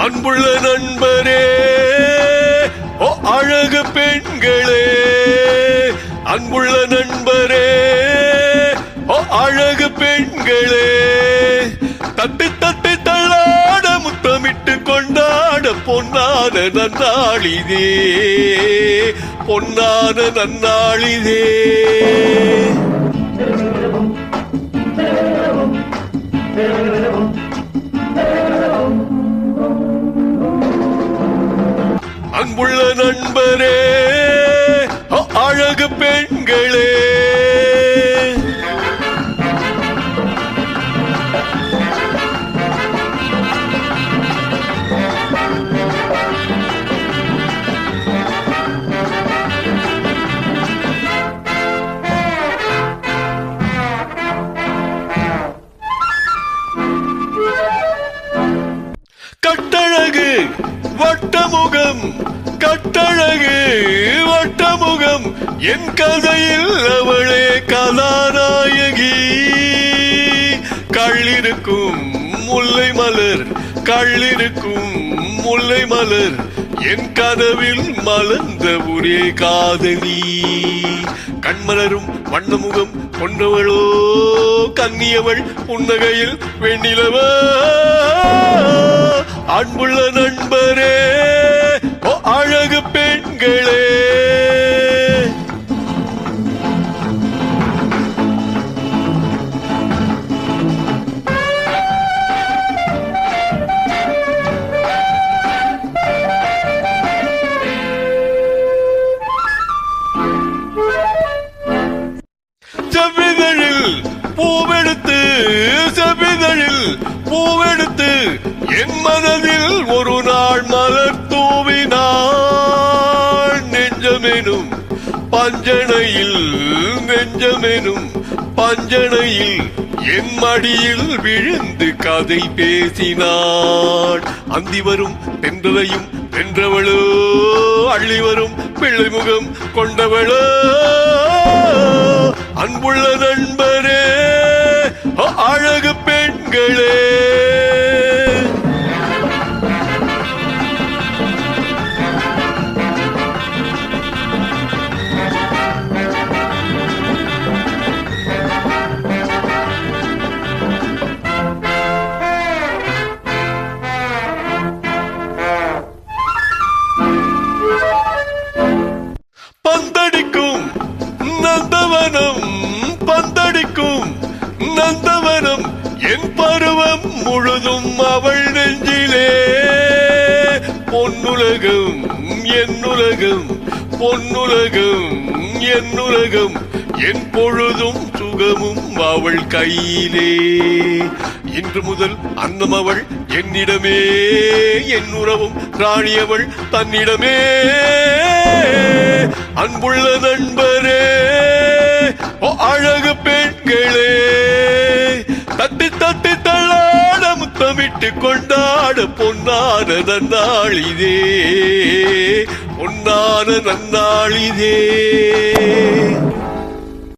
அன்புள்ள நண்பரே, ஓ அழகு பெண்களே, அன்புள்ள நண்பரே, ஓ அழகு பெண்களே, தட்டி தட்டி தள்ளாட முத்தமிட்டு கொண்டாட பொன்னான நன்னாளிதே, பொன்னான நன்னாளிதே. அன்புள்ள நண்பரே, அழகு பெண்களே, கட்டழகு வட்டமுகம், கட்டழகு வட்டமுகம், என் கதையில் அவளே கதாநாயகி. கள்ளிருக்கும் முல்லை மலர், கள்ளிருக்கும் முல்லை மலர், என் கனவில் மலர்ந்த ஒரே காதலி. கண்மலரும் வண்ணமுகம் கொண்டவளோ கன்னியவள், புன்னகையில் வெண்ணிலவ. அன்புள்ள நண்பரே, ஓ அழகு பெண்களே, செவ்விதழில் பூவெடுத்து, செவ்விதழில் பூவெடுத்து, என் மனதில் ஒரு நாள் மலர் தூவினாள். நெஞ்சமெனும் பஞ்சனையில், நெஞ்சமெனும் பஞ்சனையில், என் மடியில் விழுந்து கதை பேசினாள். அந்தி வரும் தென்றலையும் வென்றவளோ, அள்ளி வரும் பிள்ளை முகம் கொண்டவளோ. அன்புள்ள நண்பரே, அழகு பெண்களே, பந்தடிக்கும் நந்தவனம், பந்தடிக்கும் நந்தவனம், என் பருவம் முழுதும் அவள் நெஞ்சிலே. பொன்னுலகம் என்னுலகம், பொன்னுலகம் என்னுலகம், என் பொழுதும் சுகமும் அவள் கையிலே. இன்று முதல் அன்னம் அவள் என்னிடமே, என் உறவும் ராணியவள் தன்னிடமே. அன்புள்ள நண்பரே, ஓ அழகு பெண்களே, தட்டி தட்டி தள்ளாட முத்தமிட்டு கொண்டாட பொன்னான நன்னாளிதே, பொன்னான நன்னாளிதே.